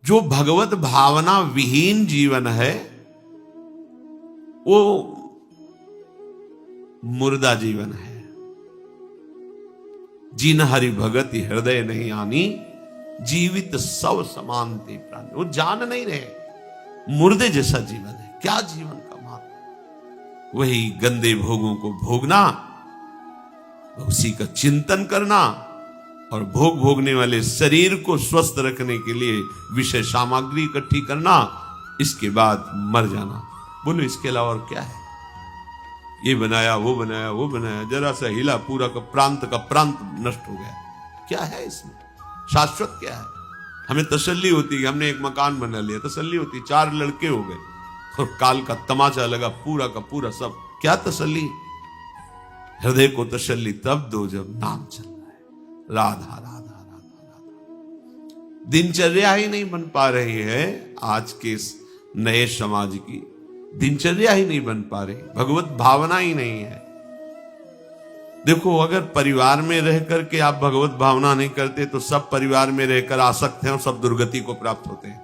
जो भगवत भावना विहीन जीवन है वो मुर्दा जीवन है। जिन हरि भगति हृदय नहीं आनी, जीवित सब समान ते प्राण। वो जान नहीं रहे, मुर्दे जैसा जीवन है। क्या जीवन का महत्व? वही गंदे भोगों को भोगना, उसी का चिंतन करना, और भोग भोगने वाले शरीर को स्वस्थ रखने के लिए विषय सामग्री इकट्ठी करना, इसके बाद मर जाना। बोलो इसके अलावा और क्या है? ये बनाया वो बनाया वो बनाया, जरा सा हिला पूरा का प्रांत नष्ट हो गया। क्या है इसमें? शाश्वत क्या है? हमें तसल्ली होती है, हमने एक मकान बना लिया, तसल्ली होती, 4 लड़के हो गए और काल का तमाचा लगा पूरा का पूरा सब। क्या तसल्ली? हृदय को तसल्ली तब दो जब नाम चल रहा है, राधा राधा राधा राधा। दिनचर्या ही नहीं बन पा रही है आज के इस नए समाज की, दिनचर्या ही नहीं बन पा रही, भगवत भावना ही नहीं है। देखो, अगर परिवार में रह करके आप भगवत भावना नहीं करते तो सब परिवार में रहकर आसक्त हैं और सब दुर्गति को प्राप्त होते हैं।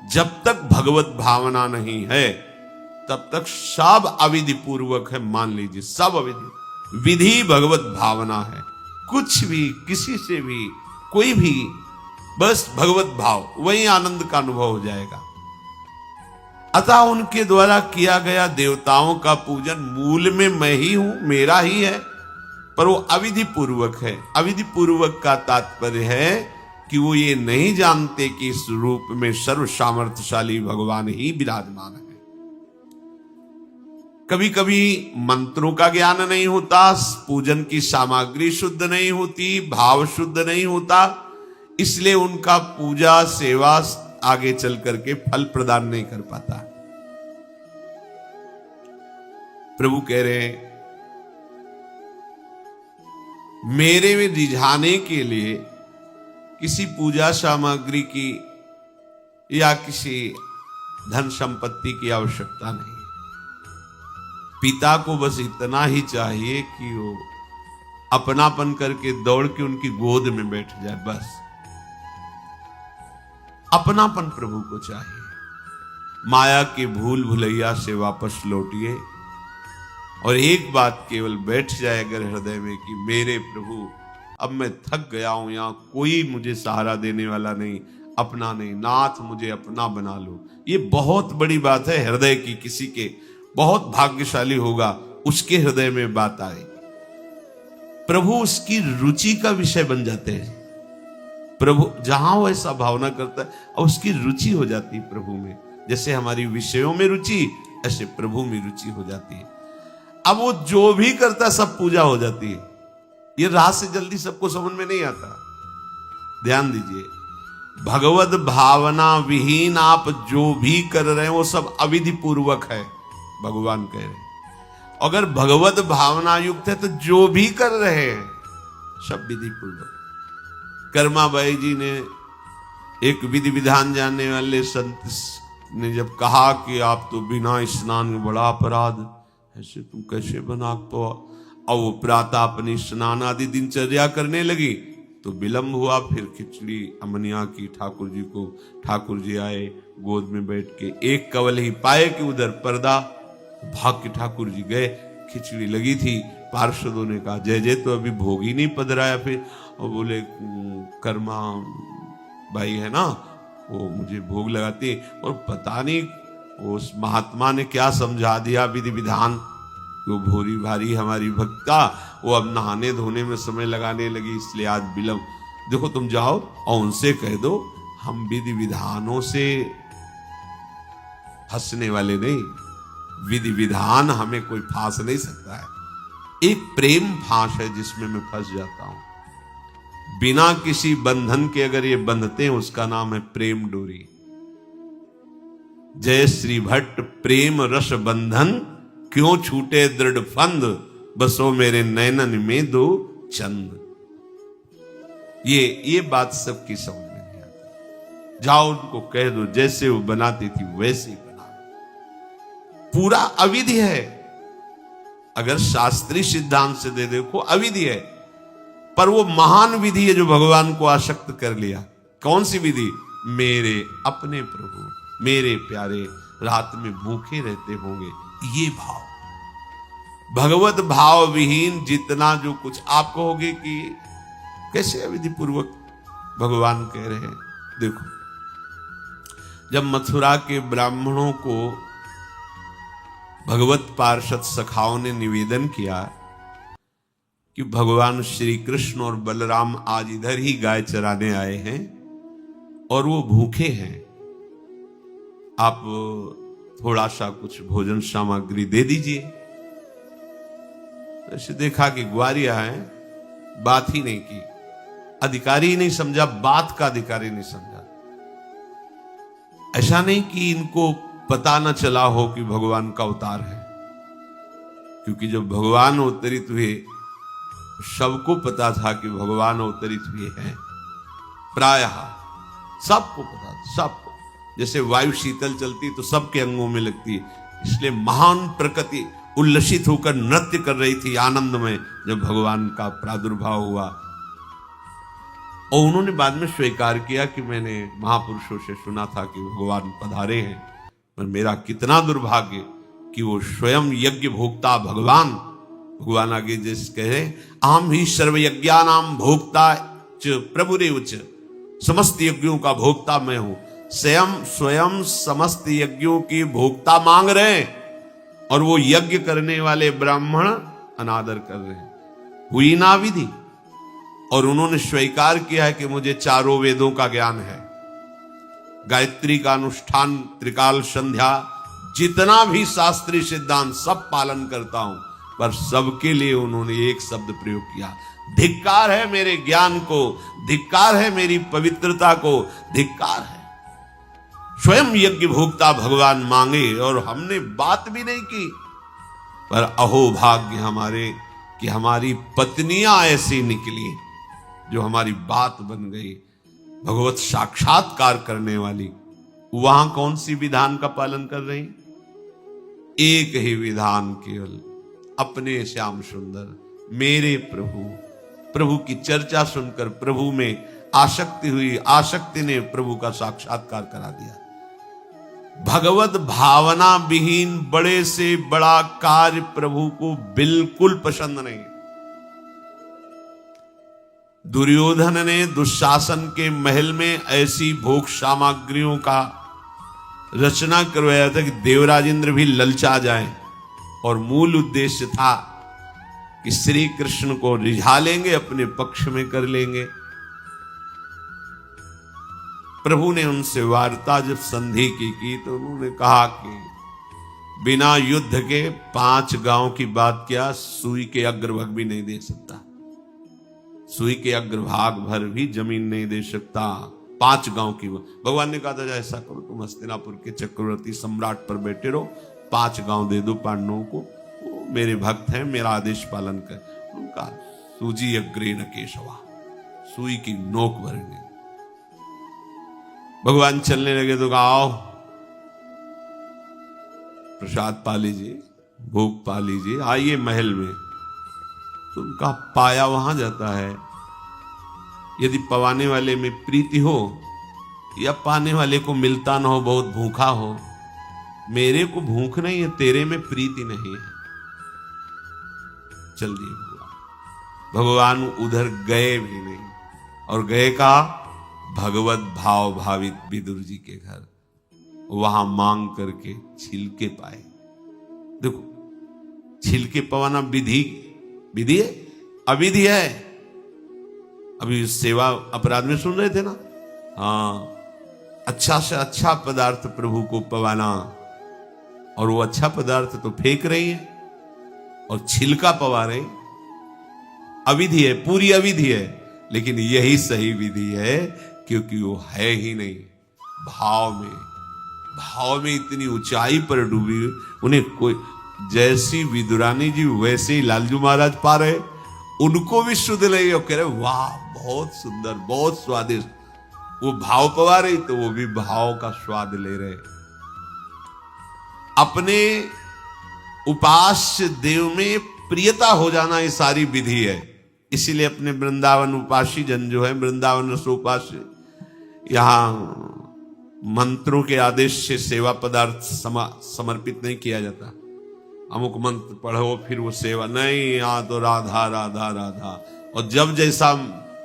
जब तक भगवत भावना नहीं है तब तक सब अविधि पूर्वक है। मान लीजिए सब अविधि, विधि भगवत भावना है। कुछ भी, किसी से भी, कोई भी, बस भगवत भाव, वही आनंद का अनुभव हो जाएगा। अतः उनके द्वारा किया गया देवताओं का पूजन मूल में मैं ही हूं, मेरा ही है, पर वो अविधि पूर्वक है। अविधि पूर्वक का तात्पर्य है कि वो ये नहीं जानते कि इस रूप में सर्व सामर्थ्यशाली भगवान ही विराजमान है। कभी कभी मंत्रों का ज्ञान नहीं होता, पूजन की सामग्री शुद्ध नहीं होती, भाव शुद्ध नहीं होता, इसलिए उनका पूजा सेवा आगे चल करके फल प्रदान नहीं कर पाता। प्रभु कह रहे हैं, मेरे में रिझाने के लिए किसी पूजा सामग्री की या किसी धन संपत्ति की आवश्यकता नहीं। पिता को बस इतना ही चाहिए कि वो अपनापन करके दौड़ के उनकी गोद में बैठ जाए, बस अपनापन प्रभु को चाहिए। माया के भूल भुलैया से वापस लौटिए और एक बात केवल बैठ जाए अगर हृदय में कि मेरे प्रभु, अब मैं थक गया हूं, यहां कोई मुझे सहारा देने वाला नहीं, अपना नहीं, नाथ मुझे अपना बना लो। ये बहुत बड़ी बात है हृदय की। किसी के बहुत भाग्यशाली होगा उसके हृदय में बात आए, प्रभु उसकी रुचि का विषय बन जाते हैं। प्रभु जहां वो ऐसा भावना करता है और उसकी रुचि हो जाती है प्रभु में। जैसे हमारी विषयों में रुचि, ऐसे प्रभु में रुचि हो जाती है। अब वो जो भी करता सब पूजा हो जाती है। ये रात से जल्दी सबको समझ में नहीं आता। ध्यान दीजिए, भगवत भावना विहीन आप जो भी कर रहे हैं वो सब अविधि पूर्वक है, भगवान कह रहे हैं। अगर भगवत भावना युक्त है तो जो भी कर रहे हैं सब विधि पूर्वक। कर्माबाई जी ने, एक विधि विधान जानने वाले संत ने जब कहा कि आप तो बिना स्नान में बड़ा अपराध, ऐसे तुम कैसे बना तो, और वो प्रातः अपनी स्नान आदि दिनचर्या करने लगी तो विलंब हुआ। फिर खिचड़ी अमनिया की ठाकुर जी को, ठाकुर जी आए गोद में बैठ के, एक कवल ही पाए कि उधर पर्दा, भाग के ठाकुर जी गए। खिचड़ी लगी थी, पार्षदों ने कहा जय जय तो अभी भोग ही नहीं पधराया। फिर और बोले कर्मा भाई है ना, वो मुझे भोग लगाती, और पता नहीं उस महात्मा ने क्या समझा दिया विधि विधान, वो भोरी भारी हमारी भक्ता, वो अब नहाने धोने में समय लगाने लगी, इसलिए आज विलंब। देखो तुम जाओ और उनसे कह दो हम विधि विधानों से हंसने वाले नहीं, विधि विधान हमें कोई फांस नहीं सकता है। एक प्रेम फांस है जिसमें मैं फंस जाता हूं। बिना किसी बंधन के अगर ये बंधते हैं उसका नाम है प्रेम डोरी। जय श्री भट्ट प्रेम रस बंधन, क्यों छूटे दृढ़ फंद, बसो मेरे नैनन में दो चंद। ये बात सबकी समझ में नहीं आती। जाओ उनको कह दो जैसे वो बनाती थी वैसे ही बना। पूरा अविधि है। अगर शास्त्रीय सिद्धांत से दे देखो अविधि है, पर वो महान विधि है जो भगवान को आसक्त कर लिया। कौन सी विधि? मेरे अपने प्रभु, मेरे प्यारे रात में भूखे रहते होंगे। ये भाव, भगवत भाव विहीन जितना जो कुछ आप कहोगे कि कैसे अविधि पूर्वक भगवान कह रहे हैं। देखो, जब मथुरा के ब्राह्मणों को भगवत पार्षद सखाओं ने निवेदन किया कि भगवान श्री कृष्ण और बलराम आज इधर ही गाय चराने आए हैं और वो भूखे हैं, आप थोड़ा सा कुछ भोजन सामग्री दे दीजिए। ऐसे देखा कि ग्वारिया है, बात ही नहीं की, अधिकारी ही नहीं समझा, बात का अधिकारी नहीं समझा। ऐसा नहीं कि इनको पता न चला हो कि भगवान का अवतार है, क्योंकि जब भगवान अवतरित हुए सबको पता था कि भगवान अवतरित हुए हैं, प्रायः सबको पता था, सबको। जैसे वायु शीतल चलती तो सबके अंगों में लगती है, इसलिए महान प्रकृति उल्लसित होकर नृत्य कर रही थी आनंद में जब भगवान का प्रादुर्भाव हुआ। और उन्होंने बाद में स्वीकार किया कि मैंने महापुरुषों से सुना था कि भगवान पधारे हैं, पर मेरा कितना दुर्भाग्य कि वो स्वयं यज्ञ भोक्ता भगवान आगे जैसे कहे, आम ही सर्वयज्ञानाम भोक्ता च प्रभुरेव च, समस्त यज्ञों का भोक्ता मैं हूं। स्वयं समस्त यज्ञों की भोक्ता मांग रहे हैं और वो यज्ञ करने वाले ब्राह्मण अनादर कर रहे हैं। हुई ना विधि, और उन्होंने स्वीकार किया है कि मुझे चारों वेदों का ज्ञान है, गायत्री का अनुष्ठान, त्रिकाल संध्या, जितना भी शास्त्रीय सिद्धांत सब पालन करता हूं, पर सबके लिए उन्होंने एक शब्द प्रयोग किया, धिक्कार है मेरे ज्ञान को, धिक्कार है मेरी पवित्रता को, धिक्कार है। स्वयं यज्ञ भोक्ता भगवान मांगे और हमने बात भी नहीं की, पर अहो भाग्य हमारे कि हमारी पत्नियां ऐसी निकली जो हमारी बात बन गई, भगवत साक्षात्कार करने वाली। वहां कौन सी विधान का पालन कर रही? एक ही विधान, केवल अपने श्याम सुंदर मेरे प्रभु की चर्चा सुनकर प्रभु में आसक्ति हुई, आसक्ति ने प्रभु का साक्षात्कार करा दिया। भगवत भावना विहीन बड़े से बड़ा कार्य प्रभु को बिल्कुल पसंद नहीं। दुर्योधन ने दुशासन के महल में ऐसी भोग सामग्रियों का रचना करवाया था कि देवराज इंद्र भी ललचा जाए, और मूल उद्देश्य था कि श्री कृष्ण को रिझा लेंगे, अपने पक्ष में कर लेंगे। प्रभु ने उनसे वार्ता जब संधि की तो उन्होंने कहा कि बिना युद्ध के 5 गांव की बात क्या, सुई के अग्रभाग भी नहीं दे सकता, सुई के अग्रभाग भर भी जमीन नहीं दे सकता। 5 गांव की भगवान ने कहा था, ऐसा करो तुम हस्तिनापुर के चक्रवर्ती सम्राट पर बैठे रहो, 5 गांव दे दो पांडवों को, वो मेरे भक्त हैं, मेरा आदेश पालन कर। उनका सूजी अग्रे न केशवा, सुई की नोक भरेंगे। भगवान चलने लगे तो कहा, आओ प्रसाद पा लीजिए, भोग पा लीजिए, आइए महल में। तो उनका पाया वहां जाता है। यदि पवाने वाले में प्रीति हो या पाने वाले को मिलता ना हो, बहुत भूखा हो, मेरे को भूख नहीं है, तेरे में प्रीति नहीं है, चल दिए भगवान उधर गए भी नहीं, और गए कहा भगवत भाव भावित विदुर जी के घर, वहां मांग करके छिलके पाए। देखो, छिलके पवाना विधि है, अविधि है। अभी सेवा अपराध में सुन रहे थे ना, हाँ, अच्छा से अच्छा पदार्थ प्रभु को पवाना, और वो अच्छा पदार्थ तो फेंक रही है और छिलका पवा रही, अविधि है, पूरी अविधि है। लेकिन यही सही विधि है, क्योंकि वो है ही नहीं भाव में इतनी ऊंचाई पर डूबी, उन्हें कोई, जैसी विदुरानी जी वैसे ही लालजू महाराज पा रहे, उनको भी शुद्ध नहीं, और कह रहे वाह बहुत सुंदर, बहुत स्वादिष्ट। वो भाव पवा रही तो वो भी भाव का स्वाद ले रहे। अपने उपास्य देव में प्रियता हो जाना ये सारी विधि है। इसीलिए अपने वृंदावन उपासी जन जो है, वृंदावन रसोपास्य, यहाँ मंत्रों के आदेश से सेवा पदार्थ समर्पित नहीं किया जाता। अमुक मंत्र पढ़ो फिर वो सेवा नहीं, यहाँ तो राधा राधा राधा। और जब जैसा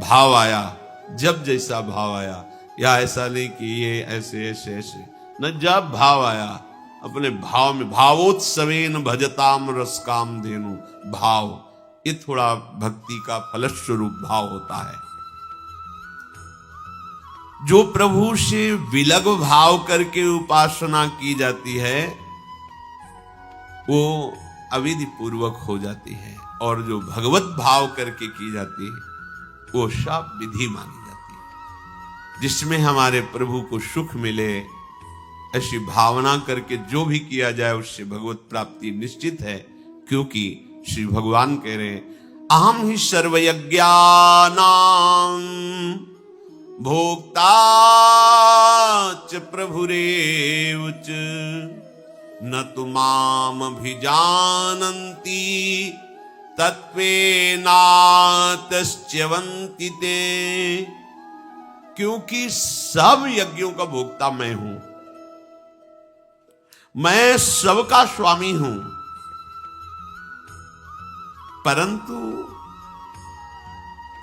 भाव आया, जब जैसा भाव आया, या ऐसा नहीं कि ये ऐसे ऐसे ऐसे न, जब भाव आया अपने भाव में, भावोत्सवेन भजताम रसकाम धेनु। भाव ये थोड़ा भक्ति का फलस्वरूप भाव होता है। जो प्रभु से विलग भाव करके उपासना की जाती है वो अविधि पूर्वक हो जाती है, और जो भगवत भाव करके की जाती है वो सब विधि मानी जाती है। जिसमें हमारे प्रभु को सुख मिले ऐसी भावना करके जो भी किया जाए उससे भगवत प्राप्ति निश्चित है। क्योंकि श्री भगवान कह रहे अहम ही सर्वयज्ञानां भोक्ता च प्रभुरेव च न तु माम अभिजानन्ति तत्वेनातश्च्यवन्ति ते। क्योंकि सब यज्ञों का भोक्ता मैं हूं, मैं सबका स्वामी हूं, परंतु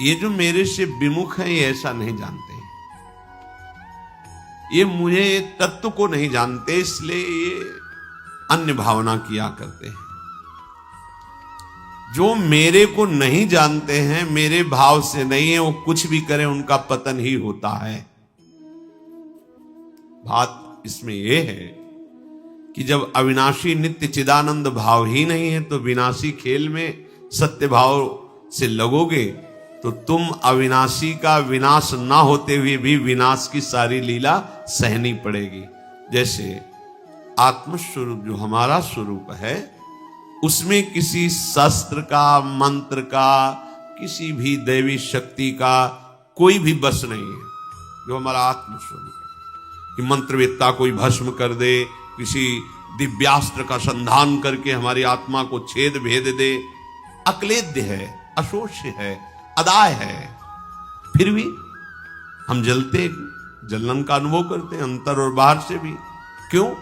ये जो मेरे से विमुख है ये ऐसा नहीं जानते, ये मुझे तत्व को नहीं जानते, इसलिए ये अन्य भावना किया करते हैं। जो मेरे को नहीं जानते हैं, मेरे भाव से नहीं है, वो कुछ भी करें उनका पतन ही होता है। बात इसमें यह है कि जब अविनाशी नित्य चिदानंद भाव ही नहीं है तो विनाशी खेल में सत्य भाव से लगोगे तो तुम अविनाशी का विनाश ना होते हुए भी विनाश की सारी लीला सहनी पड़ेगी। जैसे आत्मस्वरूप जो हमारा स्वरूप है उसमें किसी शस्त्र का, मंत्र का, किसी भी दैवी शक्ति का कोई भी बस नहीं है। जो हमारा आत्मस्वरूप है कि मंत्रवेत्ता कोई भस्म कर दे, किसी दिव्यास्त्र का संधान करके हमारी आत्मा को छेद भेद दे, अक्लेद्य है, अशोष्य है, अदाय है, फिर भी हम जलते, जलन का अनुभव करते हैं अंतर और बाहर से भी। क्यों?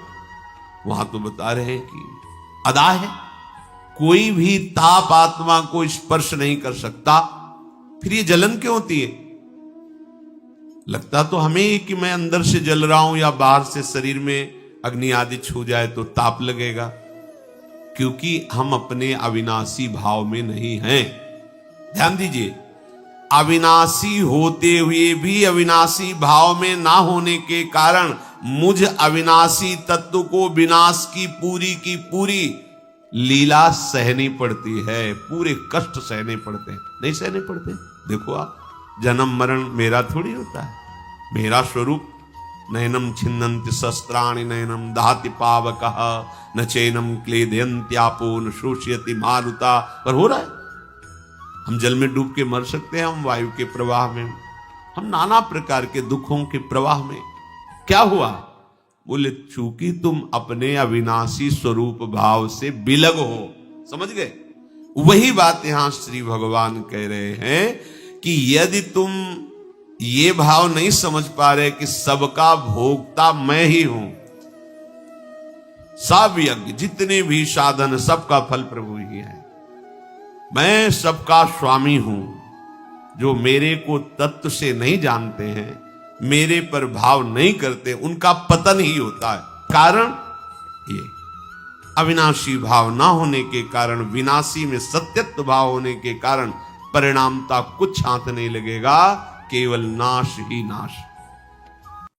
वहां तो बता रहे हैं कि अदाय है, कोई भी ताप आत्मा को स्पर्श नहीं कर सकता, फिर ये जलन क्यों होती है? लगता तो हमें कि मैं अंदर से जल रहा हूं या बाहर से शरीर में अग्नि आदि छू जाए तो ताप लगेगा, क्योंकि हम अपने अविनाशी भाव में नहीं हैं। ध्यान दीजिए, अविनाशी होते हुए भी अविनाशी भाव में ना होने के कारण मुझ अविनाशी तत्व को विनाश की पूरी लीला सहनी पड़ती है, पूरे कष्ट सहने पड़ते हैं। नहीं सहने पड़ते? देखो आप, जन्म मरण मेरा थोड़ी होता है, मेरा स्वरूप नयनम छिन्नन्ति शस्त्राणि नयनम दहति पावकः न चैनम क्लेदयन्त्यापो न शोषयति मारुता, पर हो रहा है। हम जल में डूब के मर सकते हैं, हम वायु के प्रवाह में, हम नाना प्रकार के दुखों के प्रवाह में। क्या हुआ? बोले चूंकि तुम अपने अविनाशी स्वरूप भाव से विलग हो। समझ गए? वही बात यहां श्री भगवान कह रहे हैं कि यदि तुम ये भाव नहीं समझ पा रहे कि सबका भोक्ता मैं ही हूं, सब यज्ञ जितने भी साधन सबका फल प्रभु ही है, मैं सबका स्वामी हूं। जो मेरे को तत्व से नहीं जानते हैं, मेरे पर भाव नहीं करते, उनका पतन ही होता है। कारण ये अविनाशी भाव ना होने के कारण, विनाशी में सत्यत्व भाव होने के कारण परिणामता कुछ हाथ नहीं लगेगा, केवल नाश ही नाश।